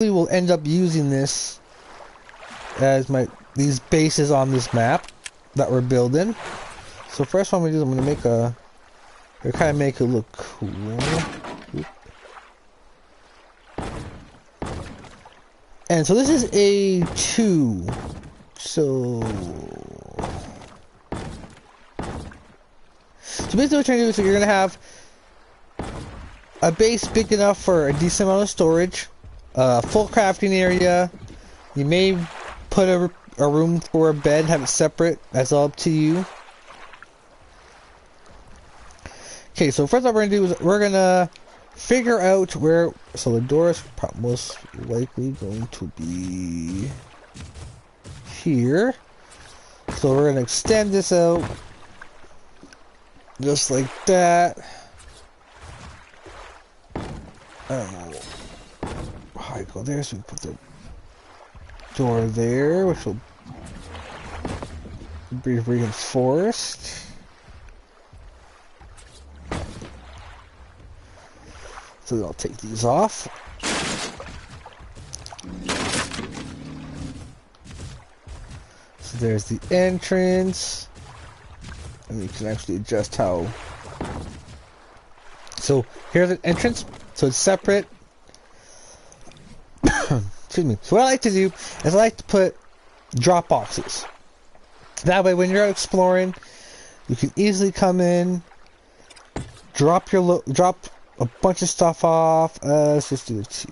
We will end up using this as these bases on this map that we're building. So first one we do, I'm gonna make kind of make it look cool. And so this is a 2. So basically what you're trying to do is you're gonna have a base big enough for a decent amount of storage, full crafting area. You may put a room for a bed, have it separate. That's all up to you. Okay, so first what we're gonna do is we're gonna figure out where. So the door is most likely going to be here. So we're gonna extend this out just like that. I don't know how I go there, so we put the door there, which will be reinforced. So then I'll take these off. So there's the entrance. And you can actually adjust how. So here's the entrance. So it's separate. Excuse me. So what I like to do is I like to put drop boxes. That way when you're out exploring, you can easily come in, drop a bunch of stuff off. Let's just do 2.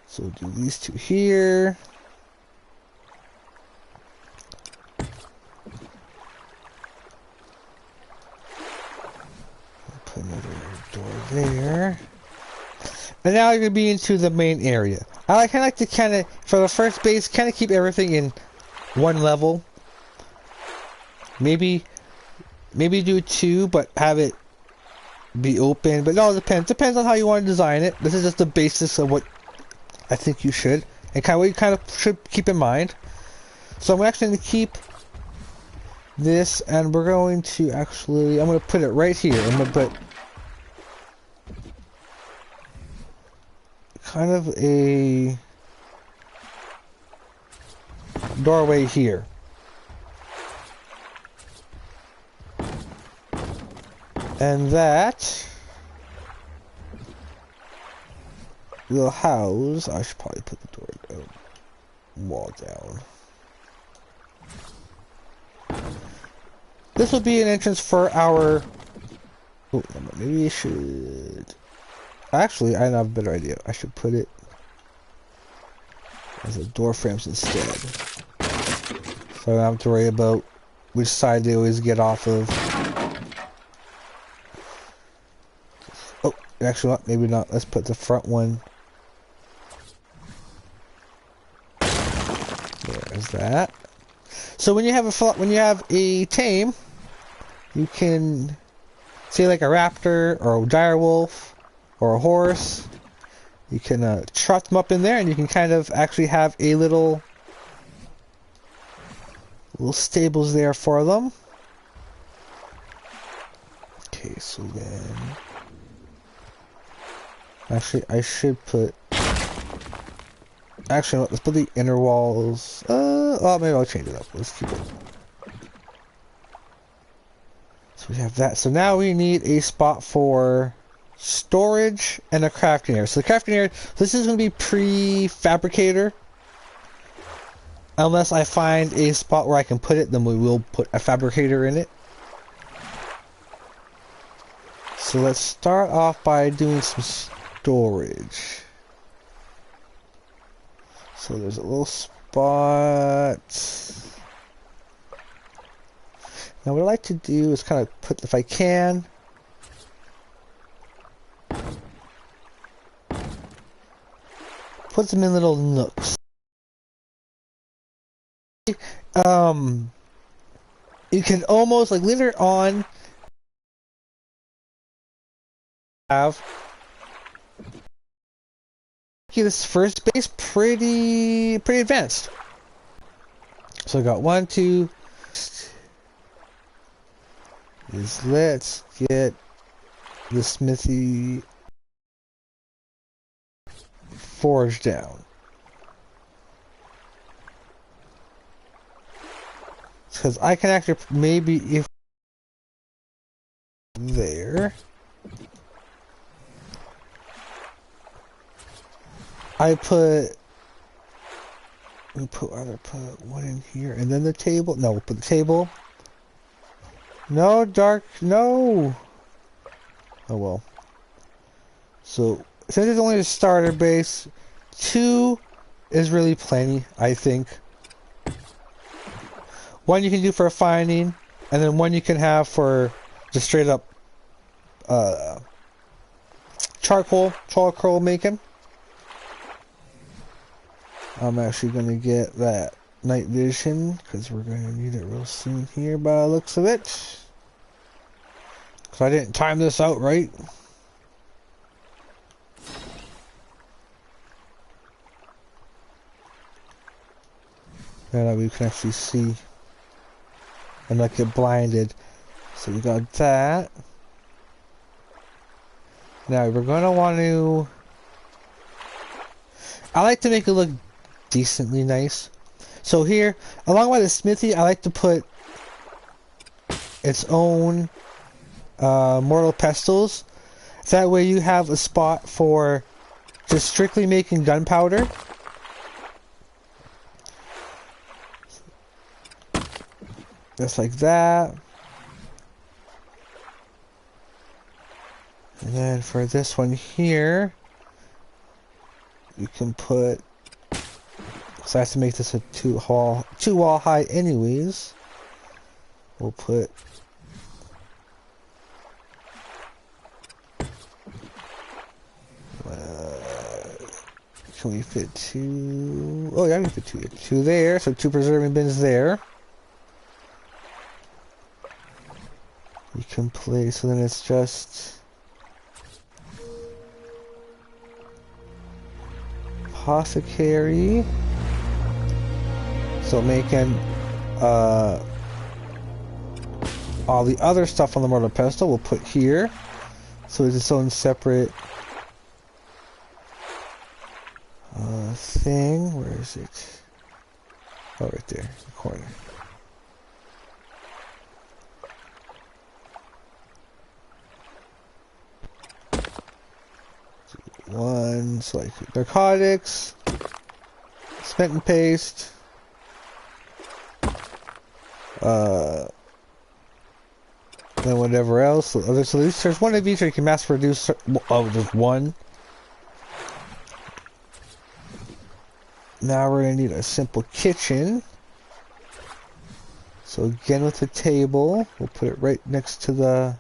So we'll do these 2 here. Put another door there. And now you're going to be into the main area. I like to kind of, for the first base, kind of keep everything in one level. Maybe do 2, but have it be open. But it all depends. Depends on how you want to design it. This is just the basis of what I think you should, and what you kind of should keep in mind. So I'm actually going to keep this, and we're going to actually, I'm going to put it right here. I'm going to put kind of a doorway here. And that will house, I should probably put the door wall down. This will be an entrance for our, oh, maybe I should, actually I have a better idea. I should put it as a door frames instead. So I don't have to worry about which side they always get off of. Oh, actually not, maybe not. Let's put the front one. There's that. So when you have a tame, you can say like a raptor or a dire wolf or a horse. You can trot them up in there, and you can kind of actually have a little stables there for them. Okay, so then actually I should put. Actually, let's put the inner walls. Oh, maybe I'll change it up. Let's keep it. So we have that. So now we need a spot for storage and a crafting area. So the crafting area, this is going to be prefabricator. Unless I find a spot where I can put it, then we will put a fabricator in it. So let's start off by doing some storage. So there's a little spot. Now what I like to do is kind of put, if I can, put them in little nooks. You can almost, like, later on have this first base pretty advanced. So I got 1, 2. Let's get the smithy forge down. Because I can actually, maybe if there, I put one in here, and then the table. No, we'll put the table. No, dark, no. Oh well. So, since it's only a starter base, 2 is really plenty, I think. 1 you can do for finding, and then 1 you can have for just straight up charcoal making. I'm actually going to get that night vision, because we're going to need it real soon here by the looks of it. Because I didn't time this out right. And we can actually see and not get blinded. So we got that. Now we're going to want to... I like to make it look decently nice. So here, along with the smithy, I like to put its own mortal pestles. That way you have a spot for just strictly making gunpowder. Just like that. And then for this one here, you can put... So I have to make this a two wall high anyways. We'll put... can we fit 2? Oh yeah, we can fit 2. 2 there, so 2 preserving bins there. You can place, so then it's just... apothecary. So making all the other stuff on the mortar pestle we'll put here. So it's its own separate thing. Where is it? Oh, right there, in the corner. One, so like narcotics, cement and paste, then whatever else. So there's one of each, or you can mass produce. Oh, just one. Now we're gonna need a simple kitchen. So again with the table, we'll put it right next to the...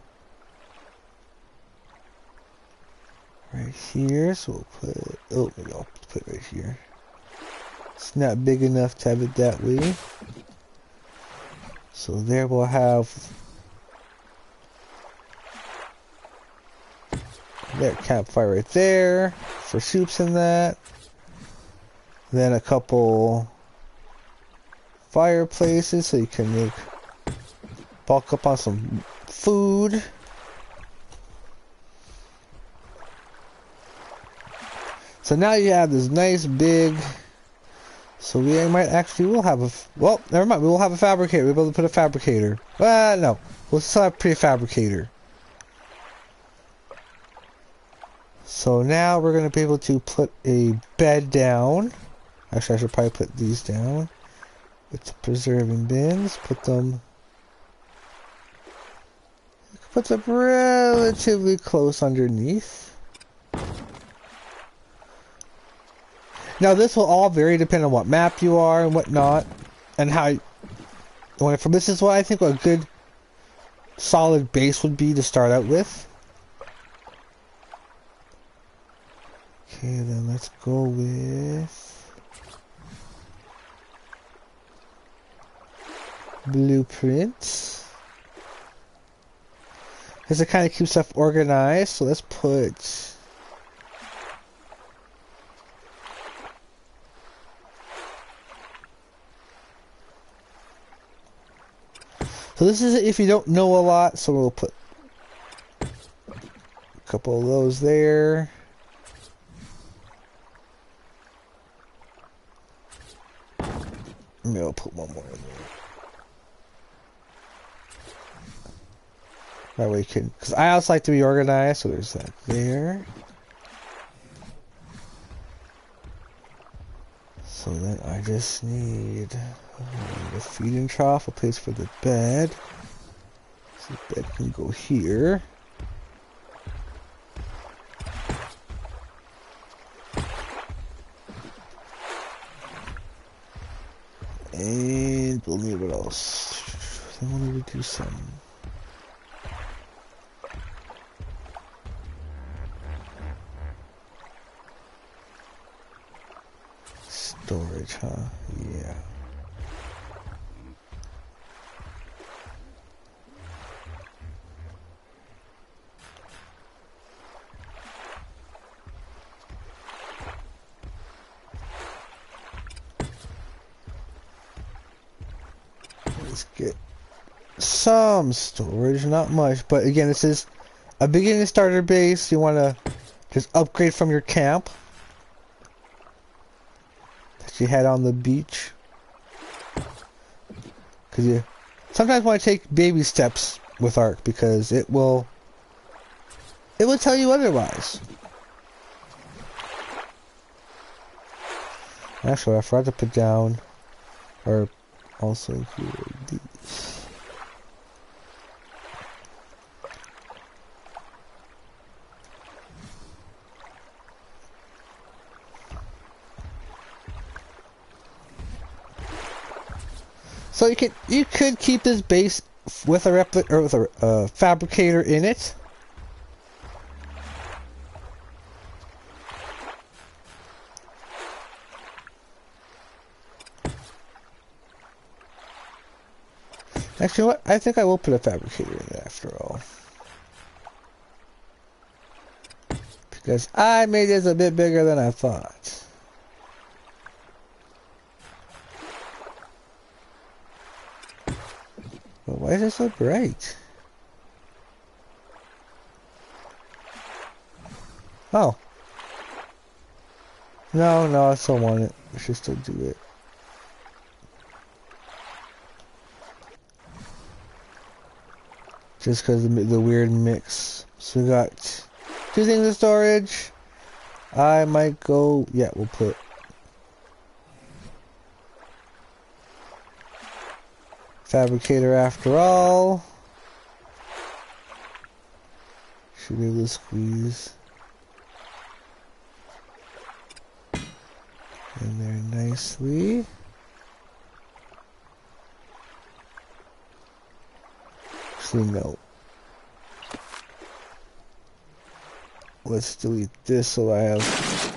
right here, so we'll put... oh, maybe I'll put it right here. It's not big enough to have it that way. So there we'll have... there, campfire right there, for soups and that. Then a couple fireplaces so you can make... bulk up on some food. So now you have this nice big... so we might actually will have a... well, never mind, we will have a fabricator. We'll be able to put a fabricator. No. We'll still have a prefabricator. So now we're going to be able to put a bed down. Actually, I should probably put these down. With the preserving bins. Put them relatively close underneath. Now this will all vary depending on what map you are and whatnot, and how. This is what I think a good solid base would be to start out with. Okay, then let's go with blueprints. Because it kind of keeps stuff organized, so let's put... so this is if you don't know a lot, so we'll put a couple of those there. Maybe I'll put one more in there. That way you can, because I also like to be organized, so there's that there. So then I just need a feeding trough, a place for the bed. So the bed can go here. And we'll need what else? I want to do some. Storage, huh? Yeah. Let's get some storage, not much, but again, this is a beginning starter base. You want to just upgrade from your camp that you had on the beach, because you sometimes want to take baby steps with Ark, because it will tell you otherwise. Actually, I forgot to put down, or also include these. So you could keep this base with a fabricator in it. Actually, what? I think I will put a fabricator in it after all. Because I made this a bit bigger than I thought. But why is it so bright? Oh. No, I still want it. I should still do it. Just because of the weird mix. So we got 2 things in storage. I might go... Yeah, we'll put... fabricator after all. Should be able to squeeze in there nicely. Actually, no. Let's delete this so I have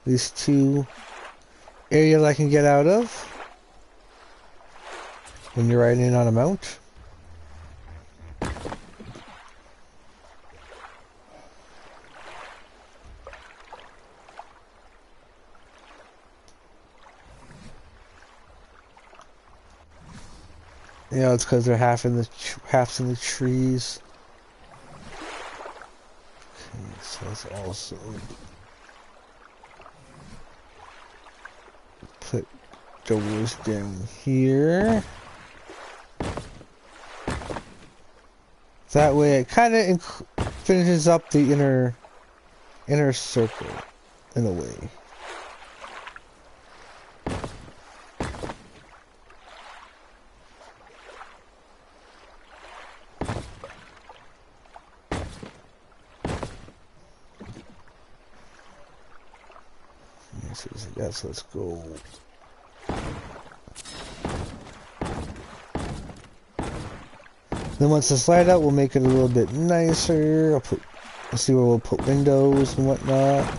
these 2 areas I can get out of when you're riding in on a mount. Yeah, it's because they're half in the trees. Okay, so let's also put doors down here. That way, it kind of finishes up the inner circle in a way. So let's go. Then once it's light out, we'll make it a little bit nicer. Let's see where we'll put windows and whatnot.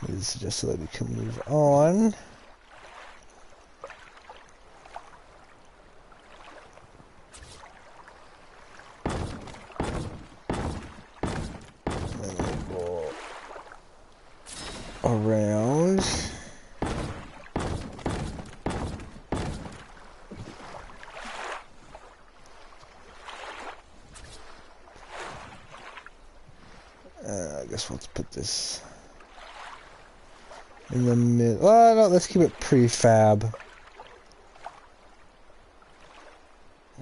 This is just so that we can move on. Around. I guess we'll put this in the mid. Oh no, let's keep it prefab.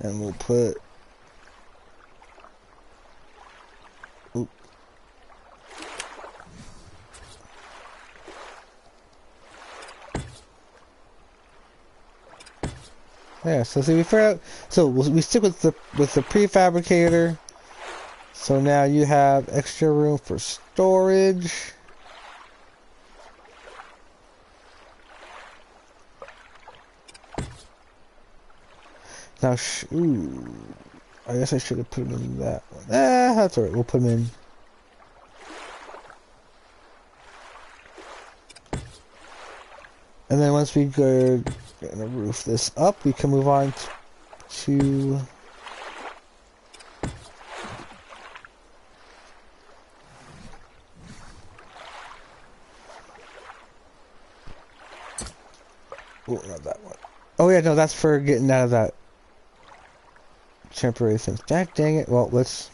And we'll put... Oop. Yeah, so see, we figured out... So we stick with the prefabricator. So now you have extra room for storage. Now, ooh, I guess I should have put them in that one. That's alright, we'll put them in. And then once we go, gonna roof this up, we can move on to oh, not that one. Oh yeah, no, that's for getting out of that temporary fence. Dang it. Well, let's...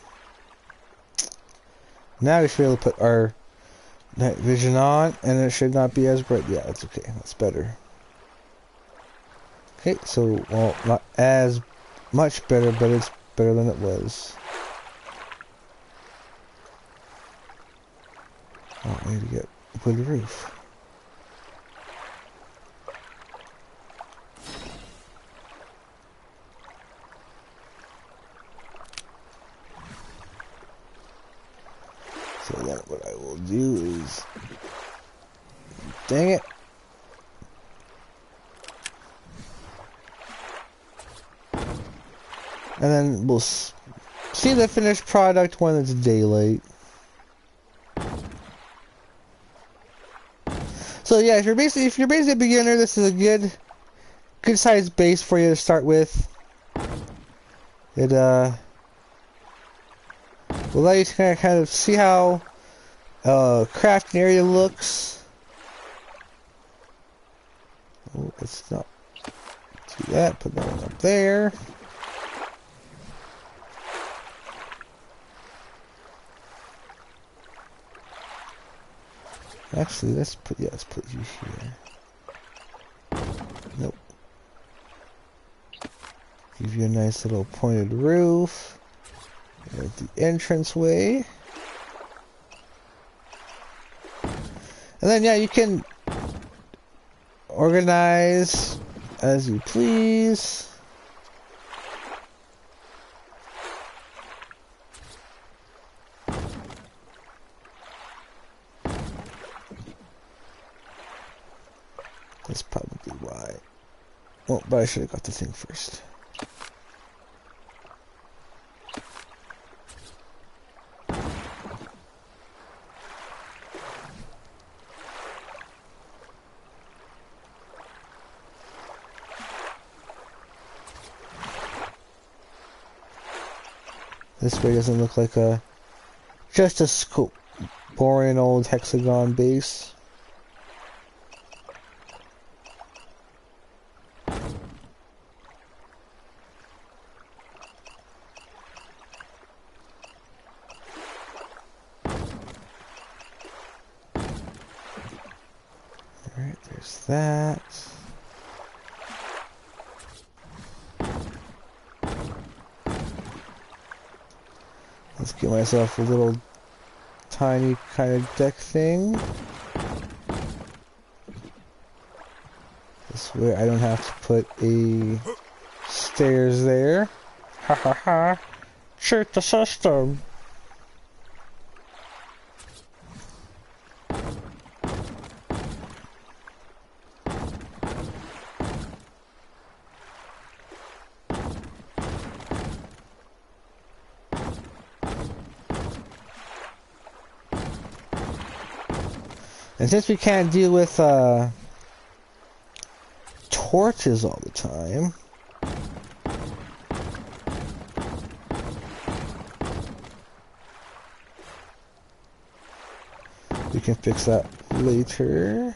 Now we should be able to put our night vision on, and it should not be as bright. Yeah, that's okay. That's better. Okay, so, well, not as much better, but it's better than it was. Oh, I need to get a wood roof. So then what I will do is... Dang it! And then we'll see the finished product when it's daylight. So yeah, if you're basically a beginner, this is a good sized base for you to start with. It will allow you to kind of see how crafting area looks. Oh, let's not do that. Put that one up there. Actually, let's put you here. Nope. Give you a nice little pointed roof. At the entranceway. And then, yeah, you can organize as you please. That's probably why. Well, but I should have got the thing first. This way doesn't look like just a boring old hexagon base. Alright, there's that. Let's get myself a little tiny kind of deck thing. This way I don't have to put a stairs there. Ha ha ha. Cheat the system. And since we can't deal with torches all the time, we can fix that later.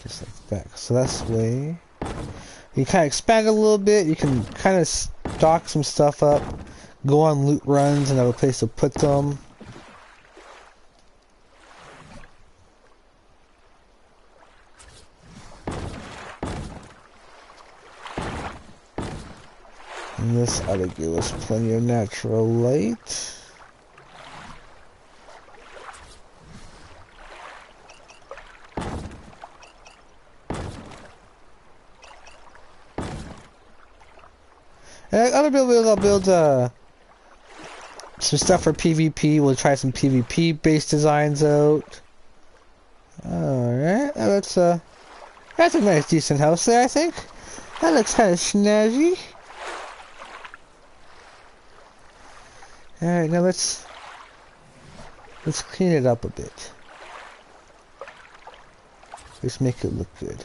Just like that. So that's the way you kind of expand it a little bit. You can kind of stock some stuff up, go on loot runs, and have a place to put them. And this ought to give us plenty of natural light. And other buildings, I'll build some stuff for PvP. We'll try some PvP based designs out. Alright, that's a nice decent house there, I think. That looks kind of snazzy. Alright, now let's clean it up a bit. Let's make it look good.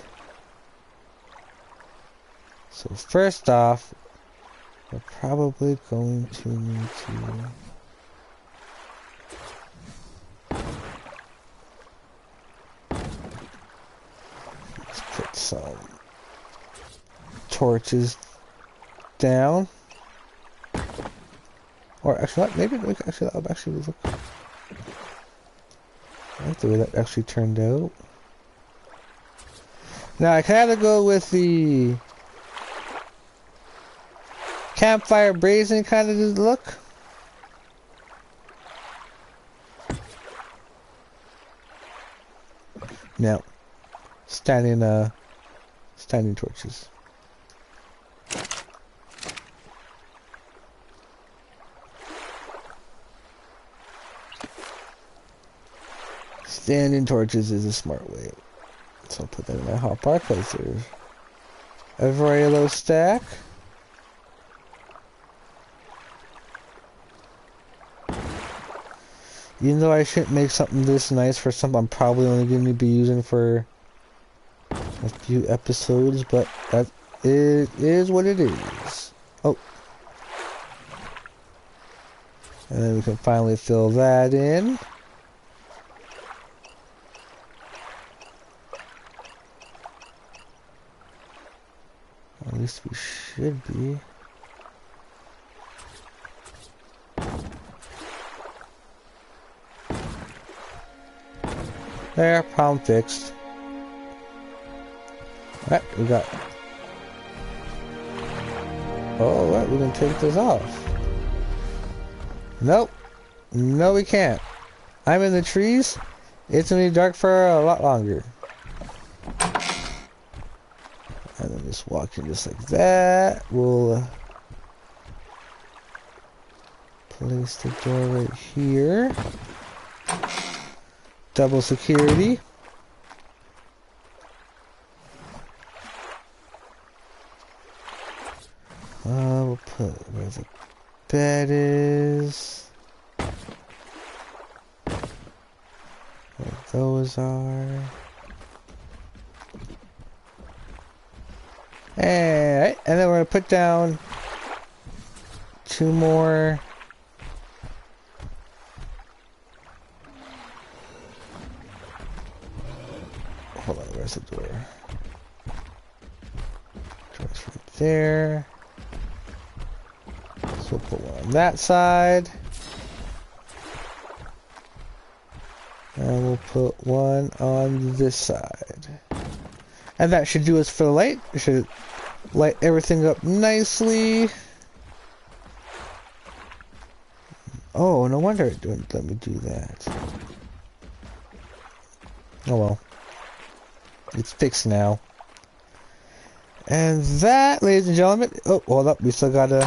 So first off, we're probably going to need to let's put some torches down. Or actually, maybe actually that would actually look. I like the way that actually turned out. Now I can either go with the campfire brazen kind of look. No, standing torches. Standing torches is a smart way. So I'll put that in my hotbar because there's a very low stack. Even though I shouldn't make something this nice for something I'm probably only going to be using for a few episodes, but that it is what it is. Oh. And then we can finally fill that in. At least we should be. There, problem fixed. Alright, we got. Oh, what? We can take this off. Nope. No, we can't. I'm in the trees. It's gonna be dark for a lot longer. And then just walk in just like that. We'll place the door right here. Double security. We'll put where the bed is. Where those are. And then we're going to put down 2 more. Hold on, where's the door? Door's right there. So we'll put one on that side. And we'll put one on this side. And that should do us for the light. It should light everything up nicely. Oh, no wonder it didn't let me do that. Oh well. It's fixed now. And that, ladies and gentlemen... Oh, hold up. We still gotta...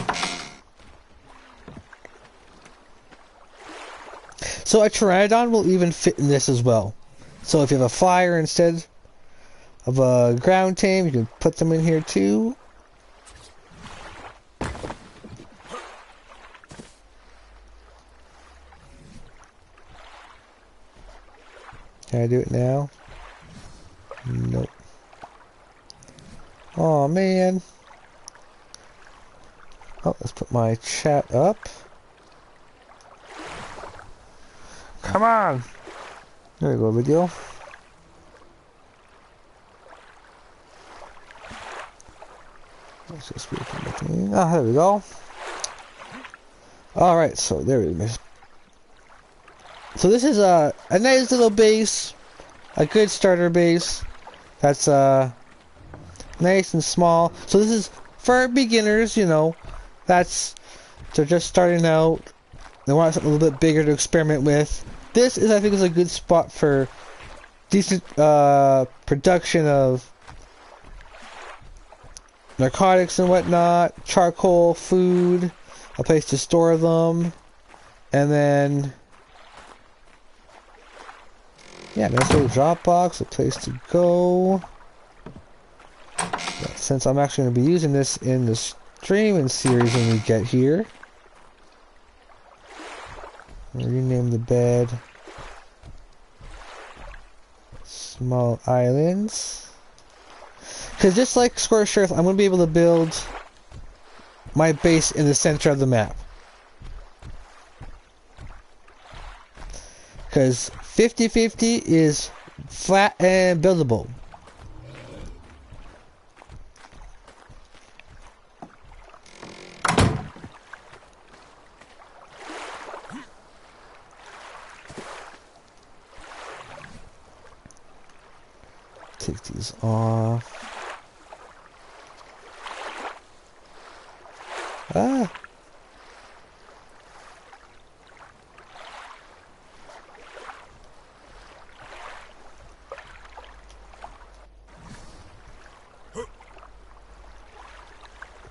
So a Pteranodon will even fit in this as well. So if you have a fire instead of a ground tame, you can put them in here too. Can I do it now? Nope. Oh man. Oh, let's put my chat up. Come on! There we go, video. Let's just wait for the thing. Ah, there we go. Alright, so there it is. So this is a nice little base, a good starter base. That's nice and small. So this is for beginners, you know. That's, they're just starting out. They want something a little bit bigger to experiment with. This is, I think, is a good spot for decent production of narcotics and whatnot, charcoal, food, a place to store them, and then yeah, nice little drop box, a place to go. Since I'm actually going to be using this in the streaming series when we get here, I'll rename the bed Small Islands. Because just like Scorched Earth, I'm going to be able to build my base in the center of the map. Because 50-50 is flat and buildable. Take these off. Ah.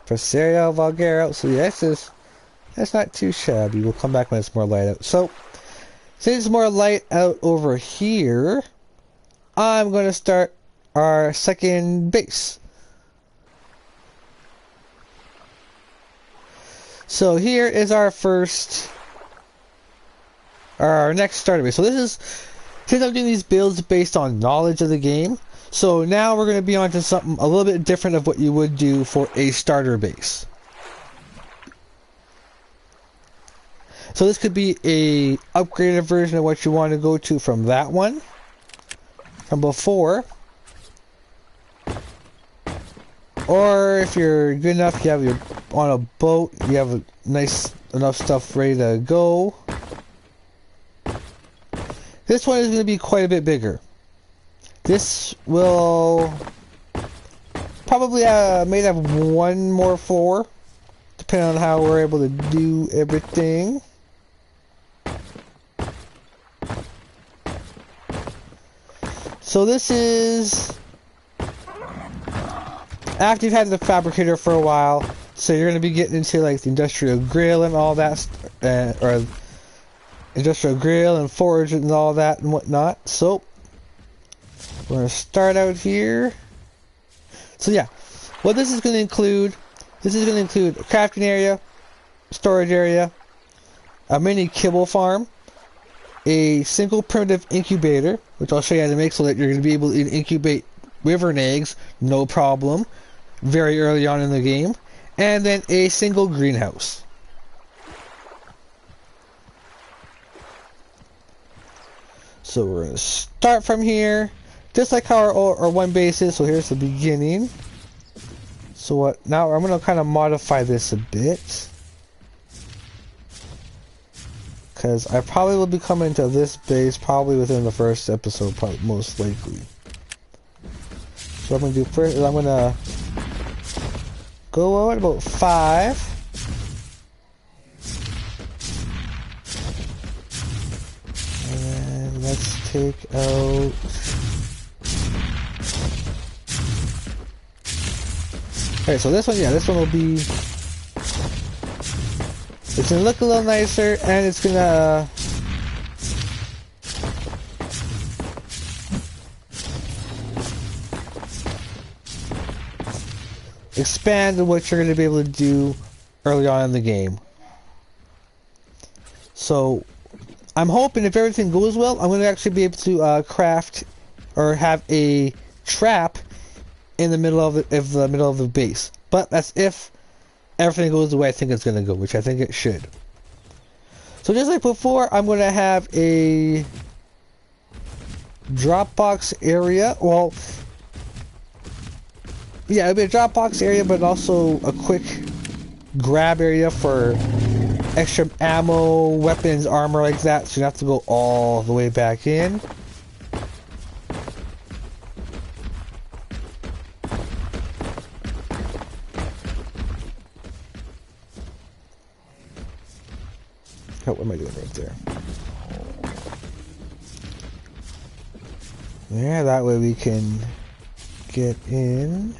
Presario Vulgaro. So yeah, that's not too shabby. We'll come back when it's more light out. So since it's more light out over here, I'm going to start our second base. So here is our next starter base. So this is, since I'm doing these builds based on knowledge of the game, so now we're going to be on to something a little bit different of what you would do for a starter base. So this could be a upgraded version of what you want to go to from that one, from before. Or if you're good enough, you have your on a boat, you have a nice enough stuff ready to go. This one is going to be quite a bit bigger. This will probably may have one more floor, depending on how we're able to do everything. So this is after you've had the fabricator for a while, so you're going to be getting into like the industrial grill and all that, or industrial grill and forge and all that and whatnot. So we're going to start out here. So yeah, what this is going to include, a crafting area, storage area, a mini kibble farm, a single primitive incubator, which I'll show you how to make so that you're going to be able to incubate wyvern eggs, no problem, very early on in the game, and then a single greenhouse. So we're going to start from here, just like how our one base is. So here's the beginning. So what, now I'm going to kind of modify this a bit, because I probably will be coming to this base probably within the first episode, probably, most likely. So what I'm going to do first is I'm going to go out about 5. And let's take out... Alright, so this one, yeah, this one will be... It's going to look a little nicer, and it's going to... expand what you're going to be able to do early on in the game. So I'm hoping if everything goes well, I'm going to actually be able to craft or have a trap in the middle of the base. But that's if everything goes the way I think it's going to go, which I think it should. So just like before, I'm going to have a Dropbox area. Well, yeah, it'll be a Dropbox area, but also a quick grab area for extra ammo, weapons, armor like that, so you have to go all the way back in. Oh, what am I doing right there? Yeah, that way we can get in.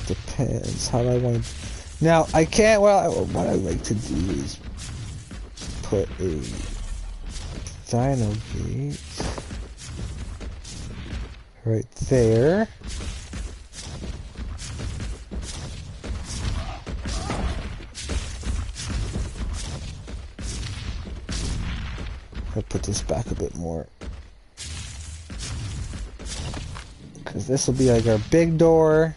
Depends. How do I want to... Now, I can't... Well, what I like to do is put a dino gate right there. I'll put this back a bit more. Because this will be like our big door.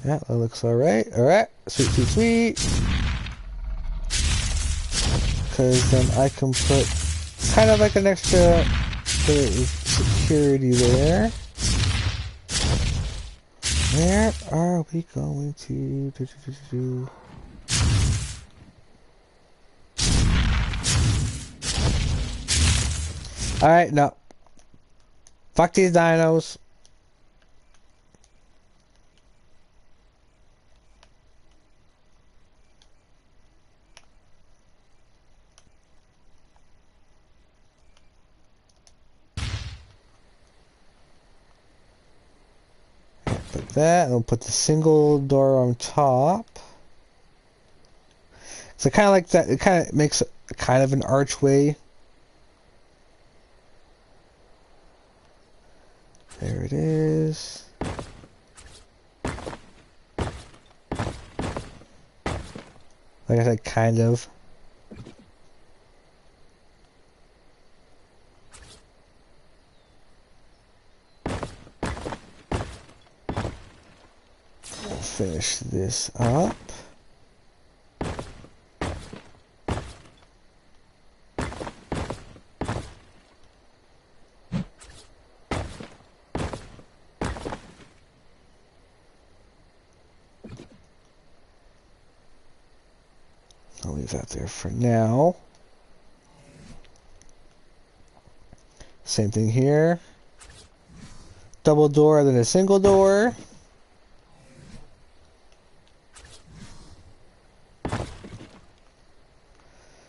Yeah, that looks alright. Alright. Sweet, sweet, sweet. Because then I can put kind of like an extra security there. Where are we going to? Alright, no. Fuck these dinos. Put that, and we'll put the single door on top. So kind of like that, it kind of makes kind of an archway. There it is. Like I said, kind of. Finish this up. I'll leave that there for now. Same thing here. Double door, then a single door.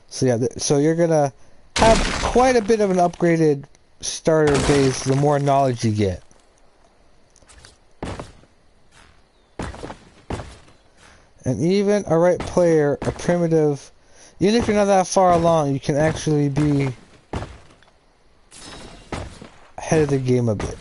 So yeah, so you're gonna have quite a bit of an upgraded starter base the more knowledge you get. And even a right player, a primitive, even if you're not that far along, you can actually be ahead of the game a bit.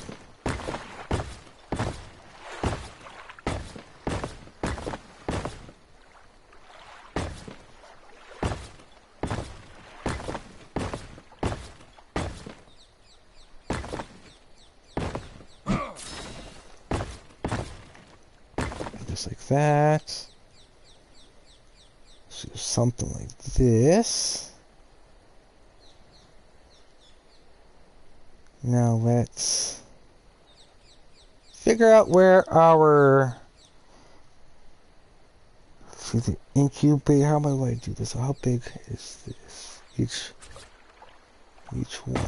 Just like that. So something like this. Now let's figure out where our, see the incubator, how am I going to do this? How big is this? Each one.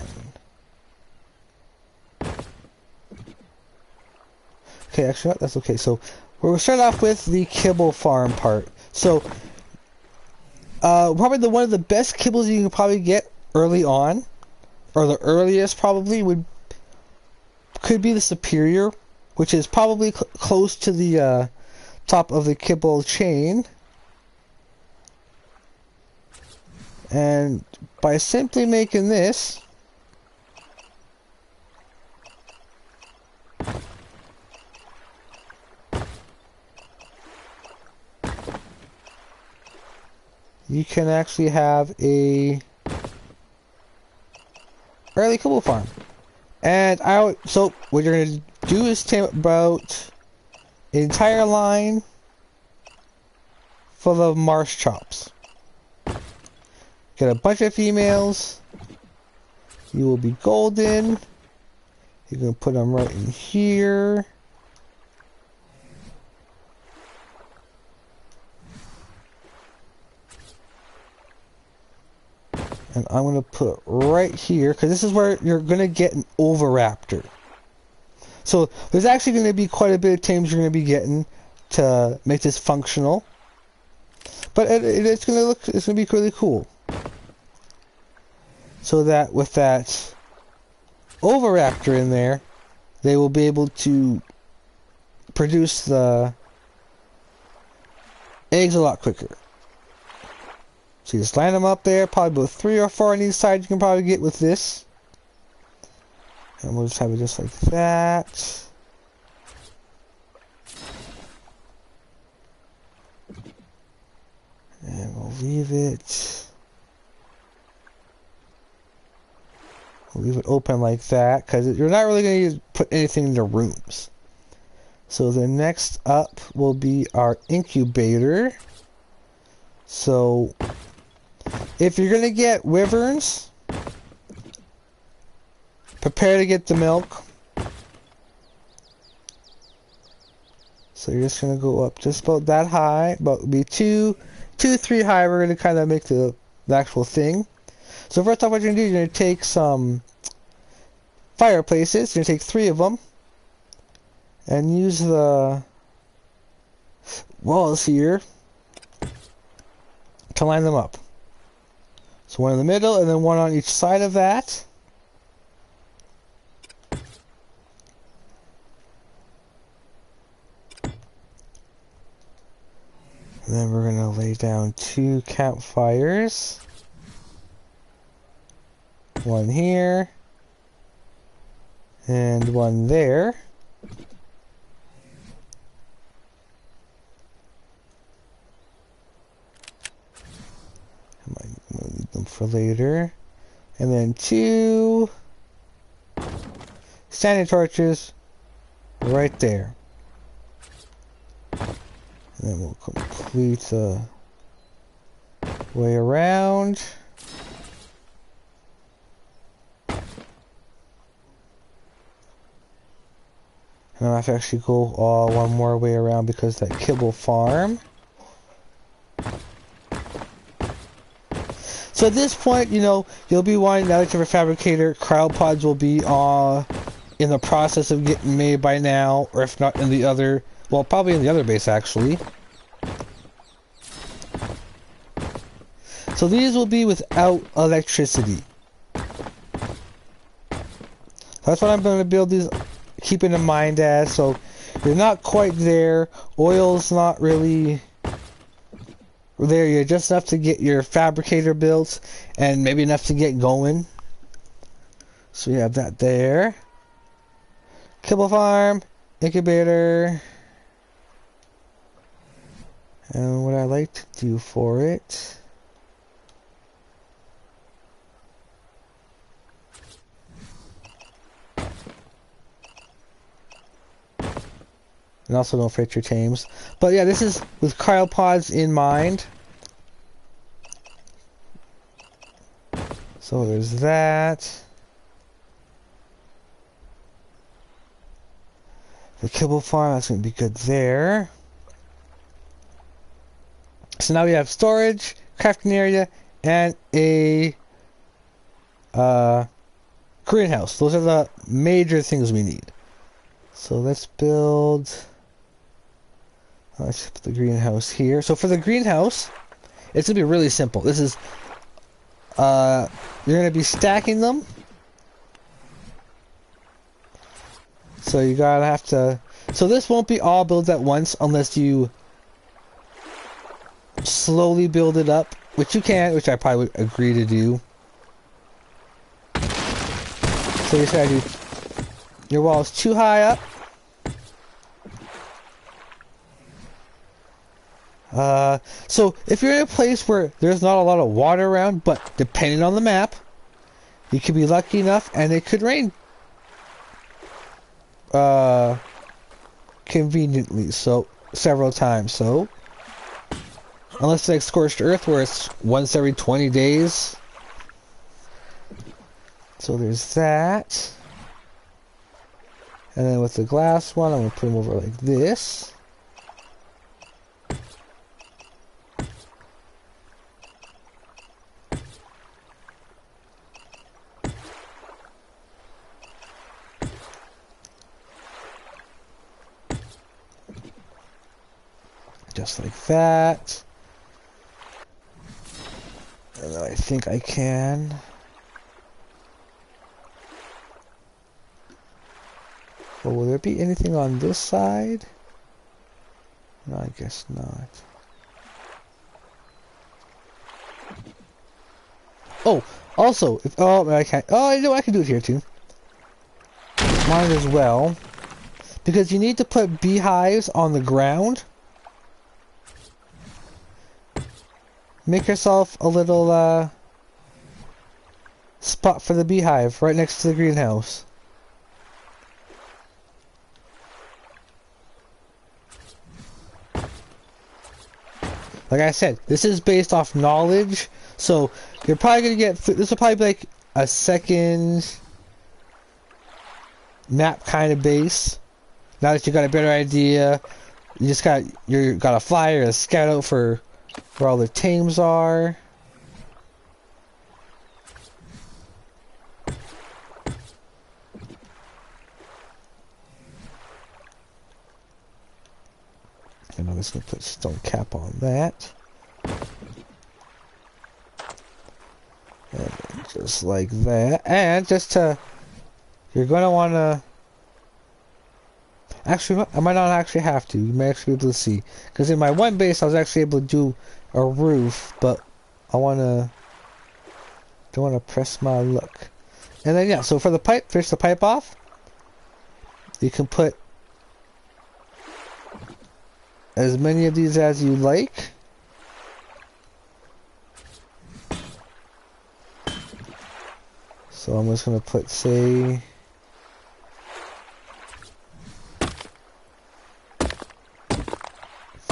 Okay, actually that's okay. So we're going to start off with the kibble farm part. So probably one of the best kibbles you can probably get early on, or the earliest probably could be the superior, which is probably close to the top of the kibble chain. And by simply making this, you can actually have a early kibble farm. And so what you're gonna do is take about an entire line full of marsh chops. Get a bunch of females. You will be golden. You're gonna put them right in here. And I'm going to put right here, because this is where you're going to get an Oviraptor. So there's actually going to be quite a bit of tames you're going to be getting to make this functional. But it's going to be really cool. So that with that Oviraptor in there, they will be able to produce the eggs a lot quicker. So you just line them up there, probably about 3 or 4 on each side you can probably get with this. And we'll just have it just like that. And we'll leave it. We'll leave it open like that, because you're not really going to put anything in the rooms. So the next up will be our incubator. So if you're going to get wyverns, prepare to get the milk. So you're just going to go up just about that high, about be 2, 3 high. We're going to kind of make the actual thing. So first off, what you're going to do, you're going to take some fireplaces. You're going to take 3 of them and use the walls here to line them up. So one in the middle and then one on each side of that. And then we're going to lay down 2 campfires. One here and one there. I might need them for later. And then 2 standing torches right there. And then we'll complete the way around. And I'll have to actually go one more way around because that kibble farm. So at this point, you know, you'll be wanting, now that you have a fabricator, cryopods will be in the process of getting made by now, or if not in the other, well, probably in the other base actually. So these will be without electricity. That's what I'm going to build these, keeping in mind as, so you're not quite there, oil's not really there, you're just enough to get your fabricator built, and maybe enough to get going. So we have that there. Kibble farm, incubator, and what I like to do for it, and also don't forget your tames. But yeah, this is with cryopods in mind. So there's that. The kibble farm, that's going to be good there. So now we have storage, crafting area, and a greenhouse. Those are the major things we need. So let's build... let's put the greenhouse here. So for the greenhouse, it's going to be really simple. This is... you're going to be stacking them. So you gotta have to... So this won't be all built at once unless you slowly build it up. Which you can, which I probably would agree to do. So you gotta do... Your wall is too high up. So if you're in a place where there's not a lot of water around, but depending on the map, you could be lucky enough and it could rain. Conveniently, so several times, so unless it's like scorched earth where it's once every 20 days. So there's that. And then with the glass one, I'm going to put them over like this. Just like that. And then I think I can. Well, will there be anything on this side? No, I guess not. Oh, also, if, oh, I can't. Oh, I know I can do it here too. Mine as well. Because you need to put beehives on the ground. Make yourself a little spot for the beehive right next to the greenhouse. Like I said, this is based off Knowledg, so you're probably gonna get. This will probably be like a second map kind of base. Now that you got a better idea, you just got a flyer, a scout out for where all the tames are. And I'm just gonna put stone cap on that. And just like that. And just to, you're gonna wanna, actually, I might not actually have to. You may actually be able to see. Because in my one base, I was actually able to do a roof, but I don't wanna press my luck. And then yeah, so for the pipe, finish the pipe off. You can put as many of these as you like. So I'm just gonna put, say,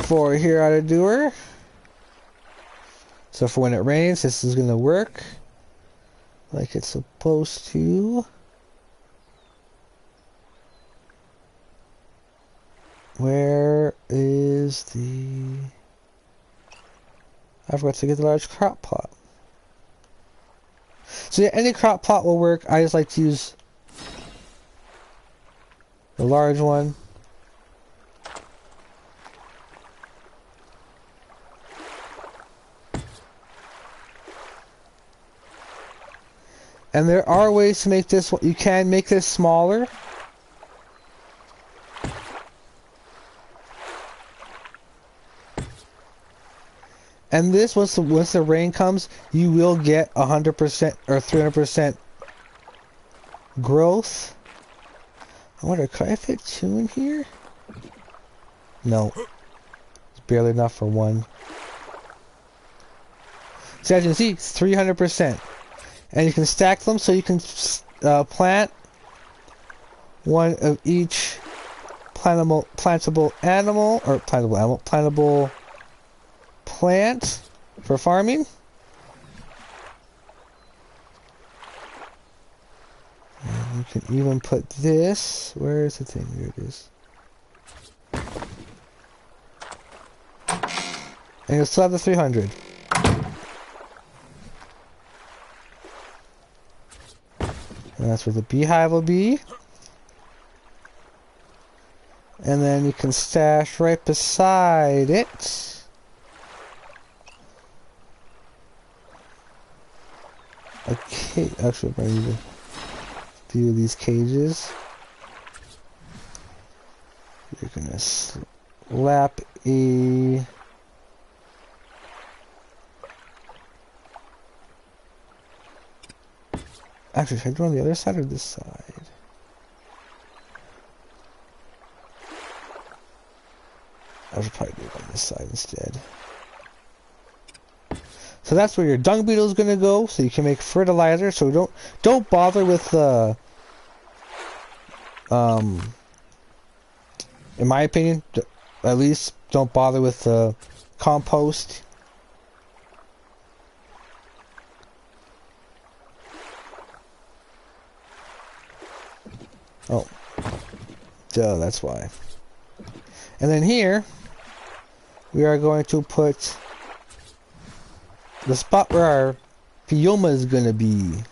4 here out of doer. So for when it rains, this is gonna work like it's supposed to. Where is the... I forgot to get the large crop plot. So yeah, any crop plot will work. I just like to use the large one. And there are ways to make this, you can make this smaller. And this, once the rain comes, you will get 100% or 300% growth. I wonder, could I fit 2 in here? No. It's barely enough for 1. So as you can see, it's 300%. And you can stack them so you can plant 1 of each plantable plant for farming. And you can even put this. Where is the thing? Here it is. And you'll still have the 300. And that's where the beehive will be. And then you can stash right beside it. Okay, actually, I need a few of these cages. You're gonna slap a... Actually, should I do it on the other side or this side? I should probably do it on this side instead. So that's where your dung beetle is gonna go, so you can make fertilizer. So don't bother with the in my opinion, at least don't bother with the compost. Oh, duh, that's why. And then here, we are going to put the spot where our Fioma is going to be.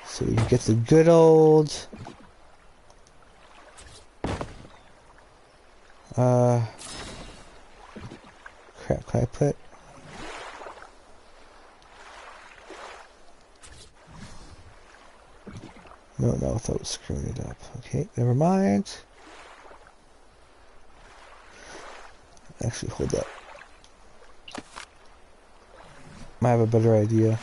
So we can get the good old... crap, can I put... No, I thought I was screwing it up. Okay, never mind. Actually, hold up. I have a better idea.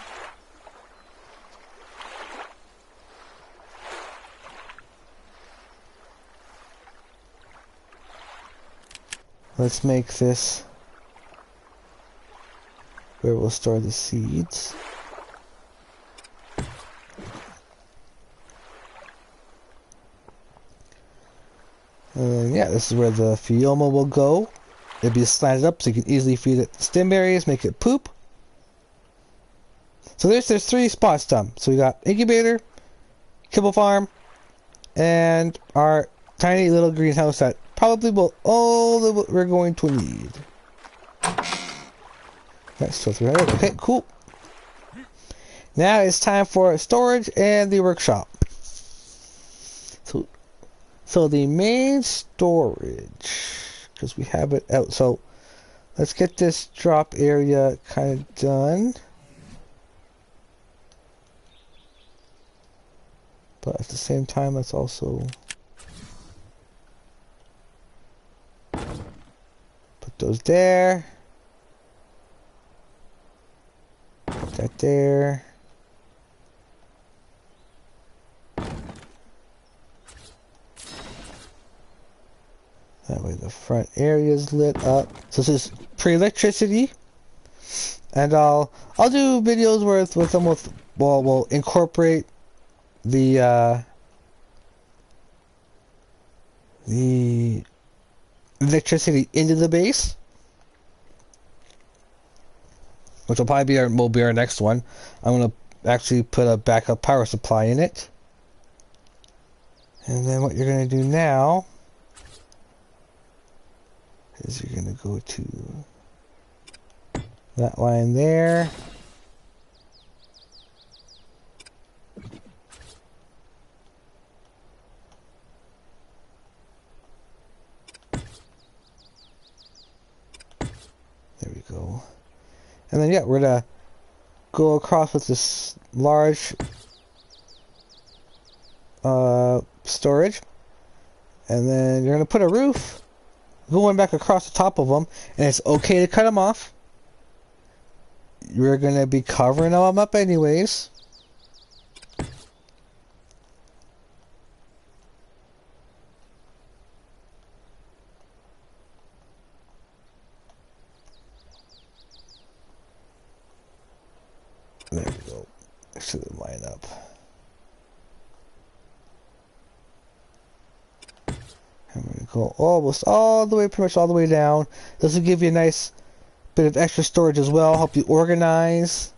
Let's make this where we'll store the seeds. And then, yeah, this is where the Fioma will go. It'll be slanted up so you can easily feed it stem berries, make it poop. So there's 3 spots done. So we got incubator, kibble farm, and our tiny little greenhouse that probably will all of what we're going to need. That's still 300. Okay, cool. Now it's time for storage and the workshop. So the main storage, because we have it out. So let's get this drop area kind of done. But at the same time, let's also put those there. Put that there. That way the front area is lit up. So this is pre-electricity. And I'll do videos with them we'll incorporate the electricity into the base, which will probably be our next one. I'm gonna actually put a backup power supply in it, and then what you're gonna do now is you're gonna go to that line there. There we go. And then, yeah, we're going to go across with this large storage. And then you're going to put a roof going back across the top of them. And it's okay to cut them off. You're going to be covering them up anyways. There we go. Should line up. I'm going to go almost all the way, pretty much all the way down. This will give you a nice bit of extra storage as well, help you organize.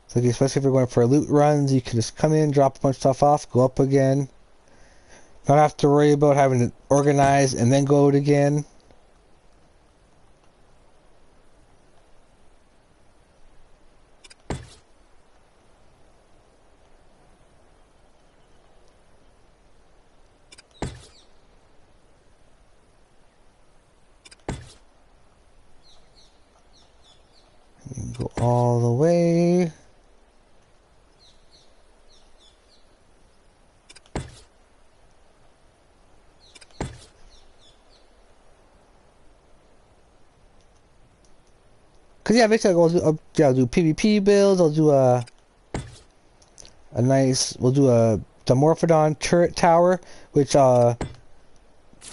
So especially if you're going for loot runs, you can just come in, drop a bunch of stuff off, go up again. Not have to worry about having to organize and then go out again. You can go all the way. Cause yeah, basically I'll do PvP builds. I'll do a nice. We'll do a Dimorphodon turret tower, which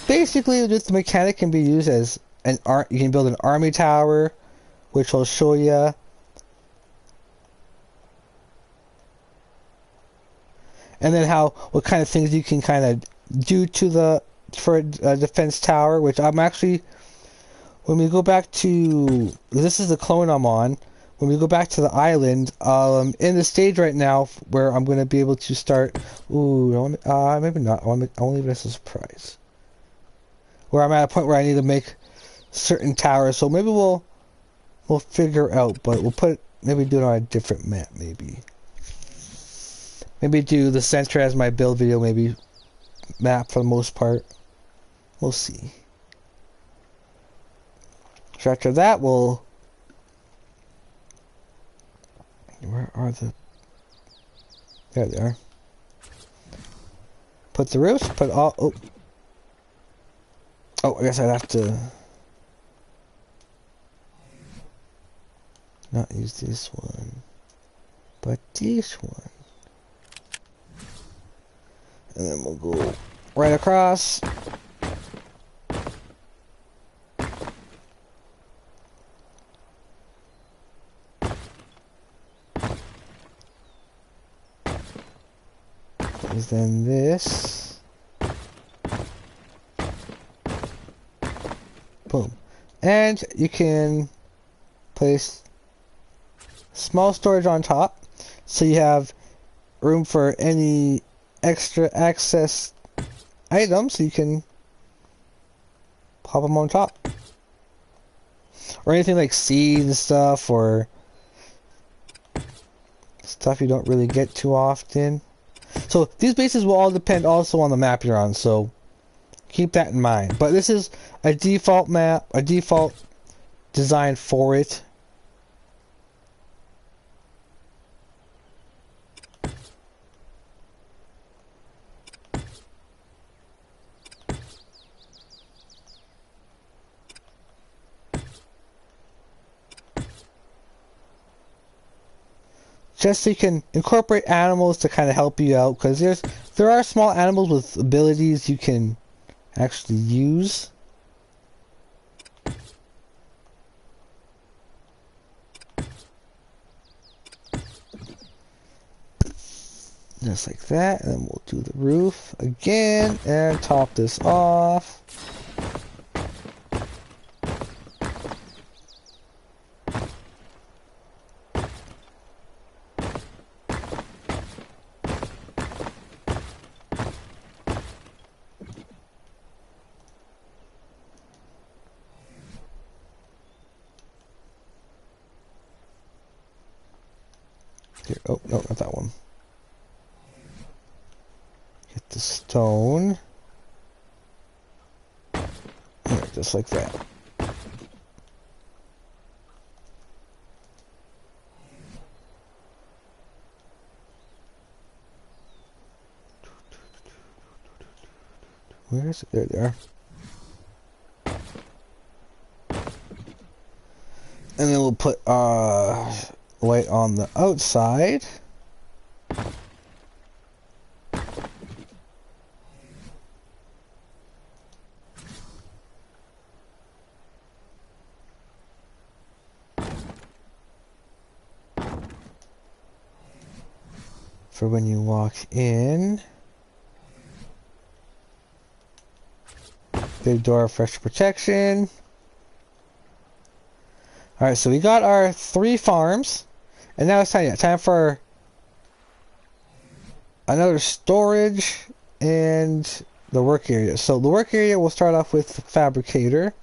basically just the mechanic can be used as you can build an army tower, which I'll show you. And then what kind of things you can kind of do for a defense tower, which I'm actually, when we go back to, this is the clone I'm on, when we go back to the island, in the stage right now where I'm going to be able to start, maybe not, I want to leave it as a surprise. Where I'm at a point where I need to make certain towers, so maybe we'll figure out, but maybe do it on a different map, maybe. Maybe do the center as my build video, maybe map for the most part. We'll see. So after that, where are the... There they are. Put the roofs, put all... Oh, I guess I'd have to... Not use this one, but this one. And then we'll go right across. And then this. Boom. And you can place small storage on top, so you have room for any extra access items, so you can pop them on top, or anything like seeds and stuff, or stuff you don't really get too often. So these bases will all depend also on the map you're on, so keep that in mind. But this is a default map, a default design for it. Just so you can incorporate animals to kind of help you out, because there are small animals with abilities you can actually use. Just like that, and then we'll do the roof again and top this off. Here, oh, no, not that one. Get the stone. There, just like that. Where is it? There they are. And then we'll put light on the outside. For when you walk in. Big door for extra protection. Alright, so we got our 3 farms. And now it's time for another storage and the work area. So the work area, we'll start off with the fabricator.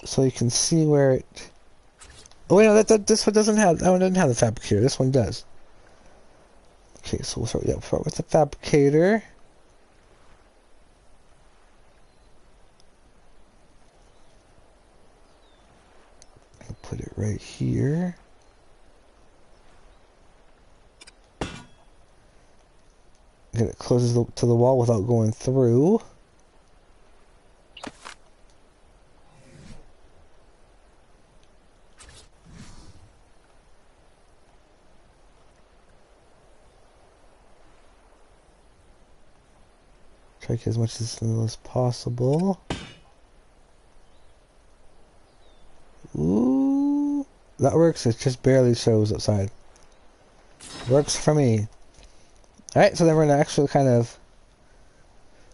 So you can see where it... Oh wait, no, this one doesn't have... That one doesn't have the fabricator. This one does. Okay, so we'll start with the fabricator. I'll put it right here. And it closes to the wall without going through. Try to get as much as little as possible. Ooh, that works. It just barely shows outside. Works for me. Alright, so then we're gonna actually kind of...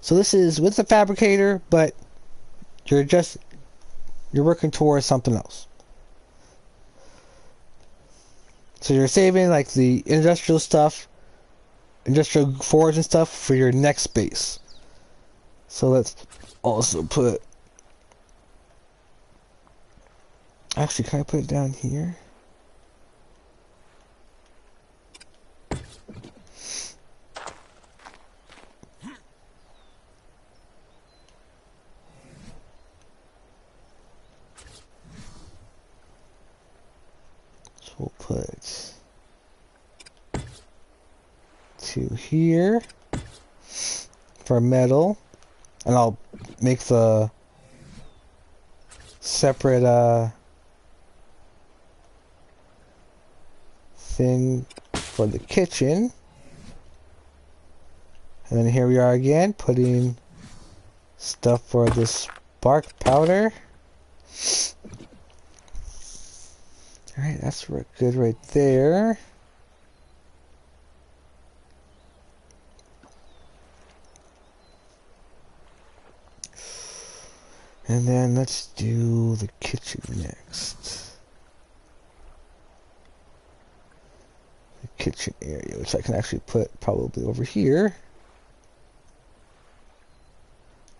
So this is with the fabricator, but you're working towards something else. So you're saving like the industrial stuff, industrial forge and stuff for your next base. So let's also put... Actually, can I put it down here? So we'll put 2 here for metal, and I'll make the separate thing for the kitchen. And then here we are again, putting stuff for the spark powder. Alright, that's good right there. And then let's do the kitchen next. The kitchen area, which I can actually put probably over here.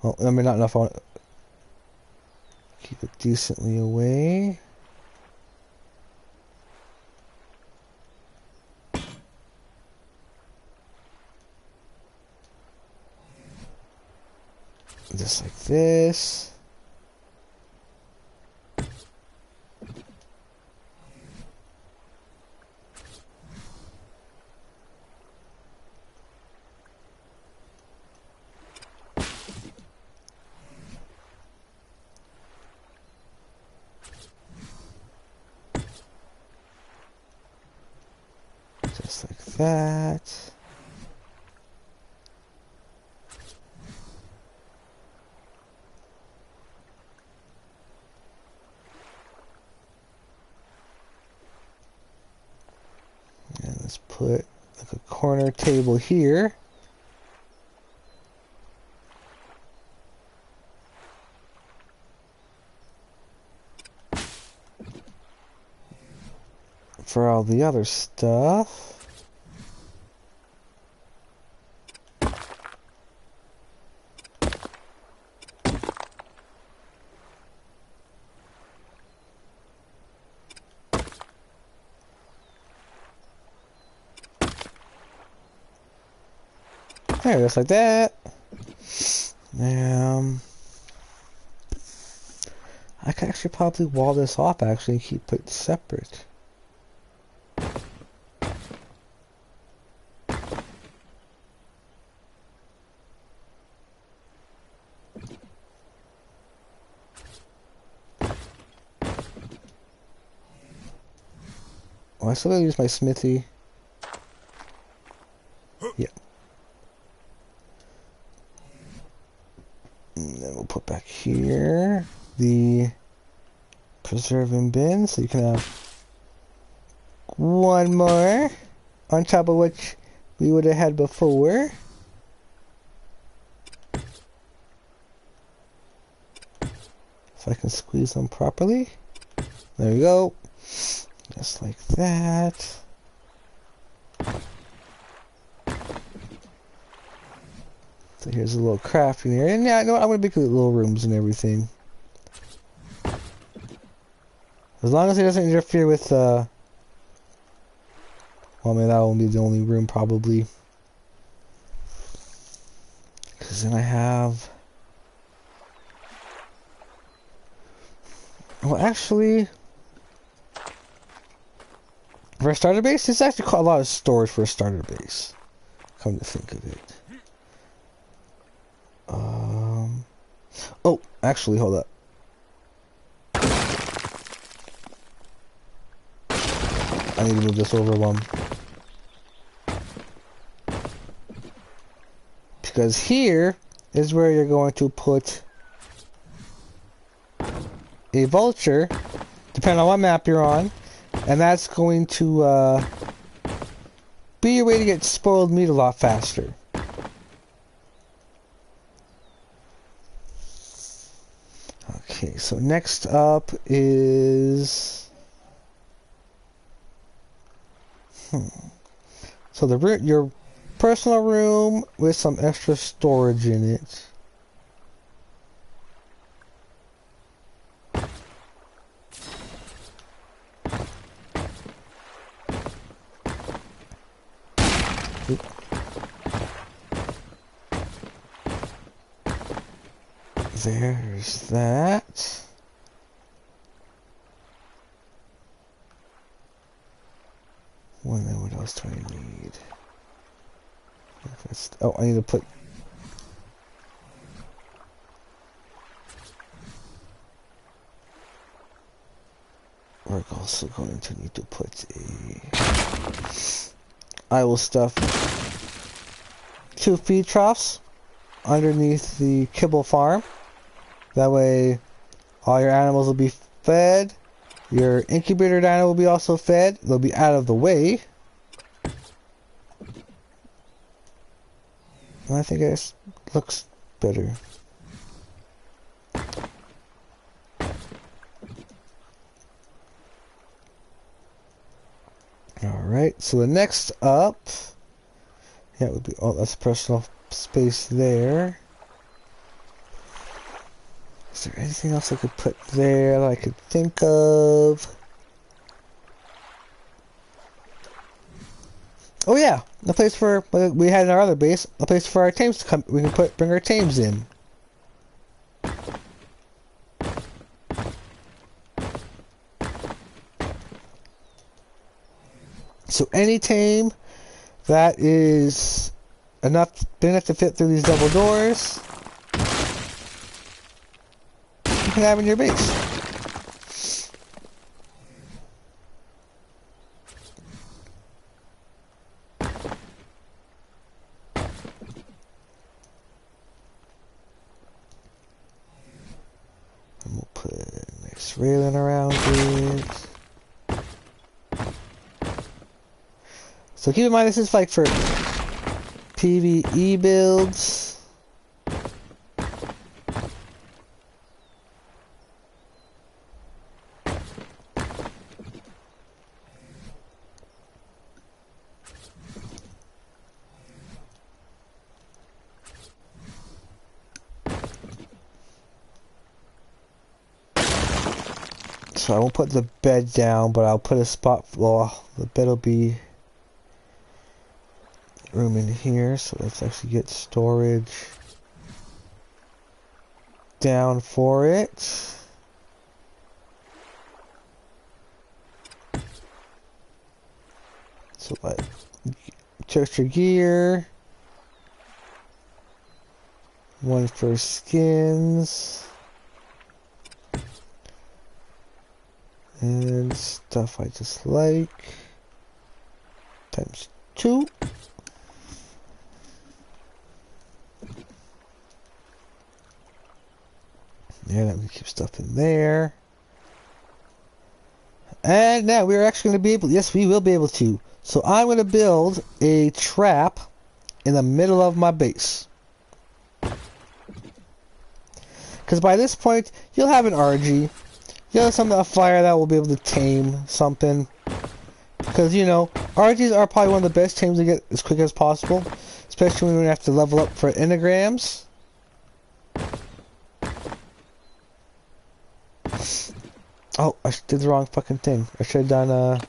Oh, I mean, not enough on it. Keep it decently away. Just like this. Just like that. And let's put like a corner table here. For all the other stuff. There, just like that. I could actually probably wall this off actually and keep it separate. Oh, I still gotta use my smithy. Yeah. And then we'll put back here the preserving bin, so you can have one more on top of what we would have had before. If I can squeeze them properly. There we go. Just like that. So here's a little crafting area. And yeah, I know I'm gonna make little rooms and everything. As long as it doesn't interfere with well, I mean, that won't be the only room probably. Because then I have... Well, actually... For a starter base, it's actually quite a lot of storage for a starter base. Come to think of it. Oh, actually, hold up. I need to move this over one. Because here, is where you're going to put a vulture, depending on what map you're on, and that's going to be your way to get spoiled meat a lot faster. Okay, so next up is so your personal room with some extra storage in it. There's that. Well, then what else do I need? Oh, I need to put... We're also going to need to put I will stuff 2 feed troughs underneath the kibble farm. That way all your animals will be fed. Your incubator dino will be also fed. They'll be out of the way. And I think it looks better. Alright, so the next up, yeah, would be, oh, that's personal space there. Is there anything else I could put there that I could think of? Oh yeah, the place for we had in our other base, a place for our tames to come. We can bring our tames in. So any tame that is big enough to fit through these double doors, you can have in your base. And we'll put a nice railing around it. So keep in mind, this is like for PvE builds. So I won't put the bed down, but I'll put a spot, well, the bed will be room in here, so let's actually get storage down for it. So like extra gear, one for skins, and stuff I just like, times 2. Yeah, let me keep stuff in there. And now we're actually going to be able, yes, we will be able to. So I'm going to build a trap in the middle of my base. Because by this point, you'll have an RG. You'll have a fire that will be able to tame something. Because, you know, RGs are probably one of the best tames to get as quick as possible. Especially when we have to level up for enneagrams. Oh, I did the wrong fucking thing. I should have done,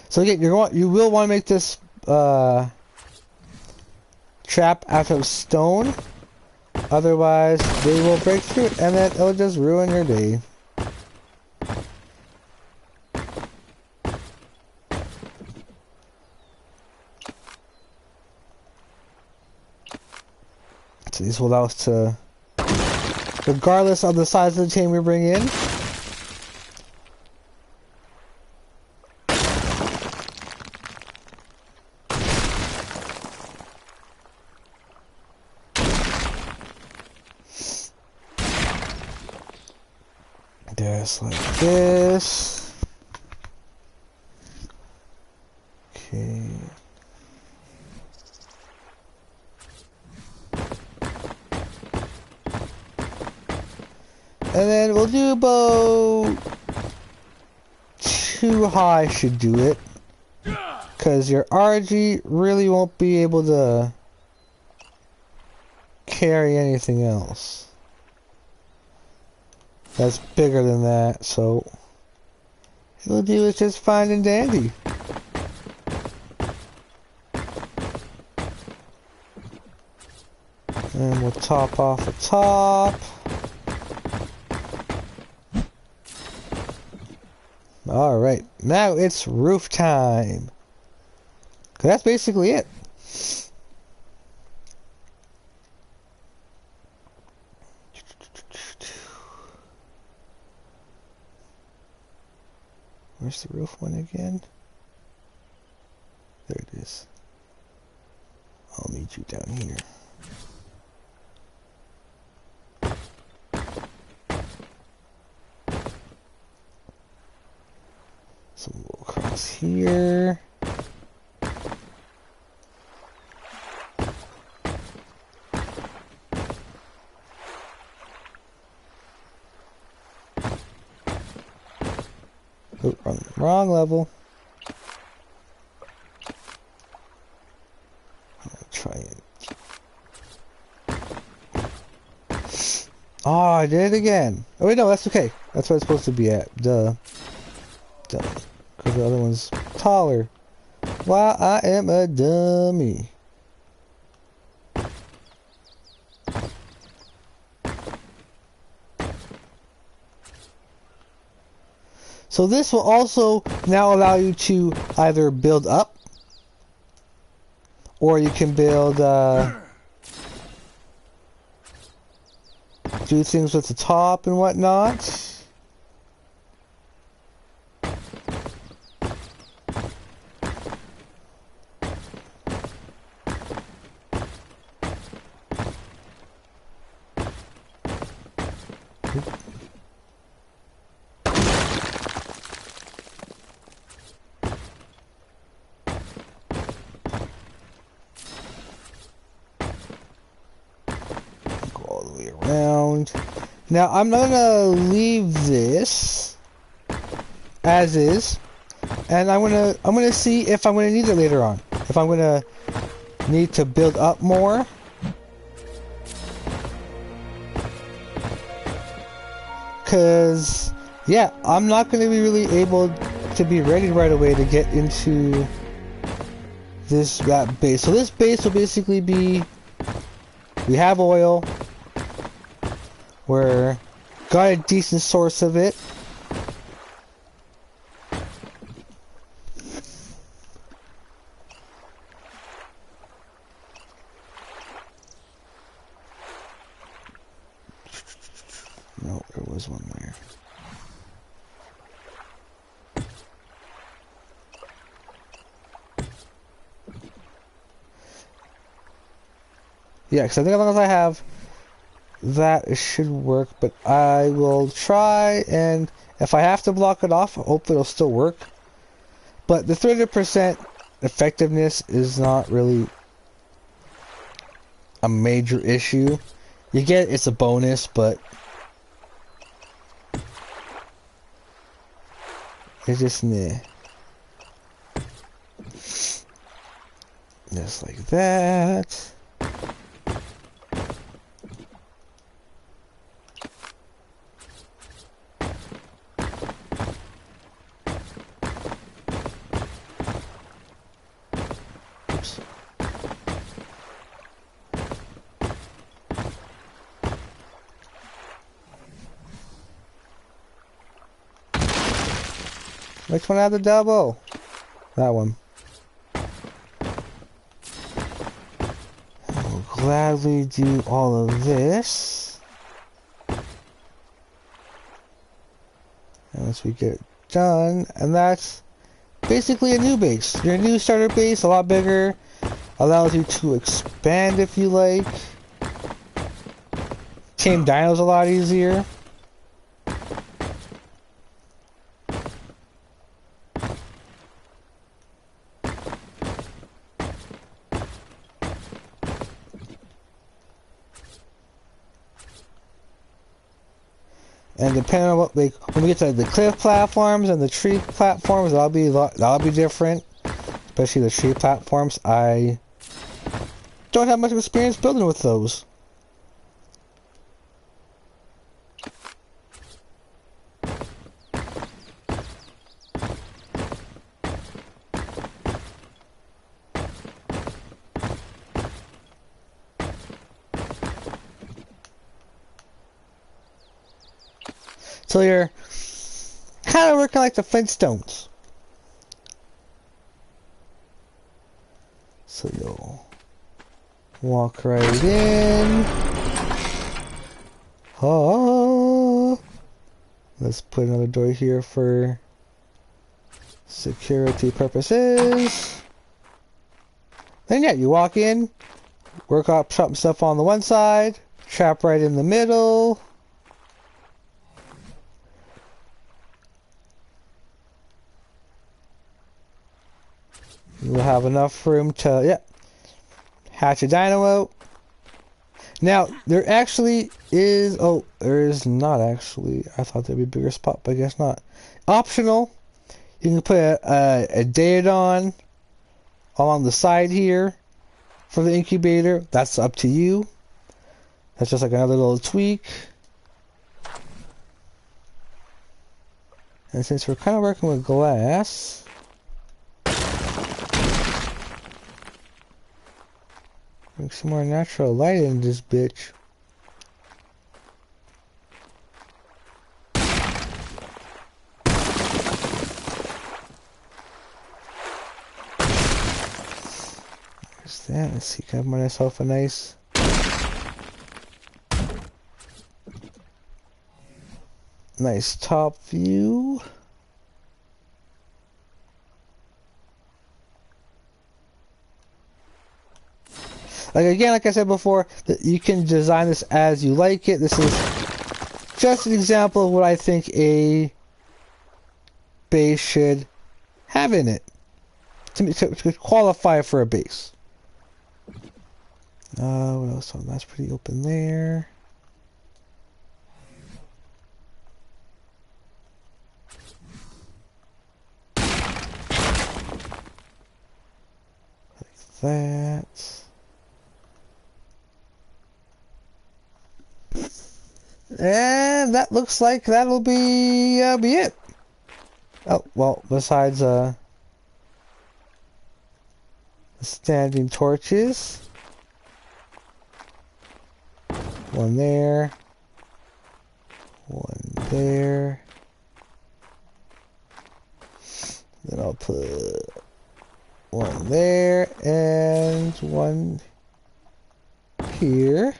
So again, you will want to make this, trap out of stone. Otherwise, they will break through it, and then it'll just ruin your day. So these will allow us to, regardless of the size of the chain we bring in, just like this. Okay. And then we'll do about 2 high should do it. Because your RG really won't be able to carry anything else that's bigger than that, so it'll do it just fine and dandy. And we'll top off the top. Alright, now it's roof time. 'Cause that's basically it. Where's the roof one again? There it is. I'll meet you down here. So we'll go across here. Oh, wrong level. I'll try it. Oh, I did it again. Oh wait, no, that's okay. That's where it's supposed to be at. Duh. Duh. Because the other one's taller. Wow, I am a dummy. So this will also now allow you to either build up, or you can build, do things with the top and whatnot. Now I'm gonna leave this as is, and I'm gonna see if I'm gonna need it later on. If I'm gonna need to build up more, cause yeah, I'm not gonna be really able to be ready right away to get into that base. So this base will basically be, we have oil. We're got a decent source of it. No, there was one there. Yeah, because I think as long as I have that, it should work, but I will try, and if I have to block it off, hopefully it'll still work. But the 300% effectiveness is not really a major issue. You get it's a bonus, but it's just meh. Just like that. Which one had the double? That one. I will gladly do all of this. And once we get it done, and that's basically a new base. Your new starter base, a lot bigger, allows you to expand if you like. Tame dinos a lot easier. And depending on what, like, when we get to the cliff platforms and the tree platforms, that'll be different. Especially the tree platforms. I don't have much experience building with those. So you're kind of working like the Flintstones. So you'll walk right in. Oh, let's put another door here for security purposes. Then yeah, you walk in, work up some stuff on the one side, trap right in the middle. You'll have enough room to, yeah, hatch a dino out. Now, there actually is, oh, there is not actually. I thought there'd be a bigger spot, but I guess not. Optional, you can put a Daedon along the side here for the incubator. That's up to you. That's just like another little tweak. And since we're kind of working with glass, make some more natural light in this bitch. There's that. Let's see, can I have myself a nice top view. Like again, like I said before, that you can design this as you like it. This is just an example of what I think a base should have in it to qualify for a base. What else? Oh, that's pretty open there. Like that. And that looks like that'll be it. Oh, well, besides the standing torches. One there. One there. Then I'll put one there and one here.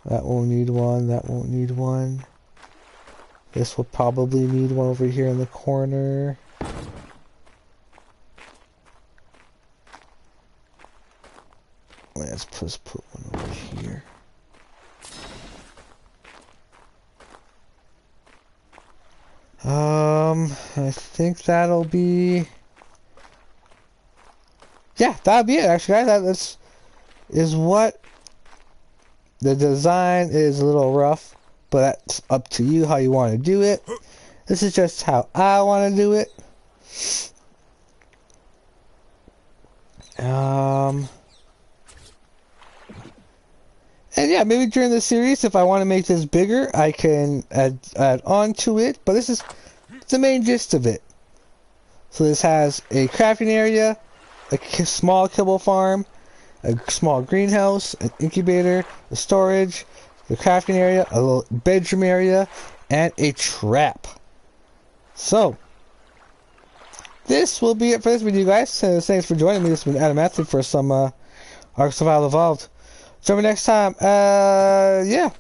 That won't need one, that won't need one. This will probably need one over here in the corner. Let's just put one over here. I think that'll be... Yeah, that'll be it actually, guys. That is what... The design is a little rough, but that's up to you how you want to do it. This is just how I want to do it. And yeah, maybe during the series, if I want to make this bigger, I can add on to it. But this is the main gist of it. So this has a crafting area, a small kibble farm, a small greenhouse, an incubator, a storage, the crafting area, a little bedroom area, and a trap. So, this will be it for this video, guys. Thanks for joining me. This has been AdamAnthony for some Ark Survival Evolved. Join me next time, yeah,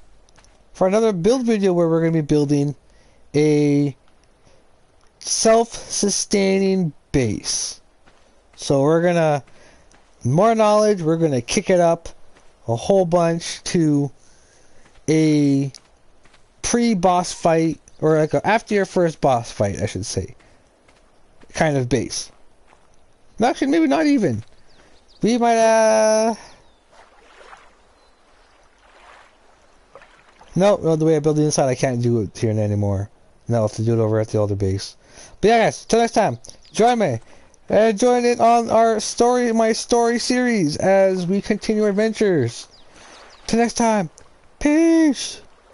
for another build video where we're going to be building a self-sustaining base. So we're going to more knowledge, we're going to kick it up a whole bunch to a pre-boss fight, or like after your first boss fight, I should say, kind of base. Actually, maybe not even. We might, No, the way I build the inside, I can't do it here anymore. No, I have to do it over at the older base. But yeah, guys, till next time, join me. And join in on my story series as we continue our adventures. Till next time, peace!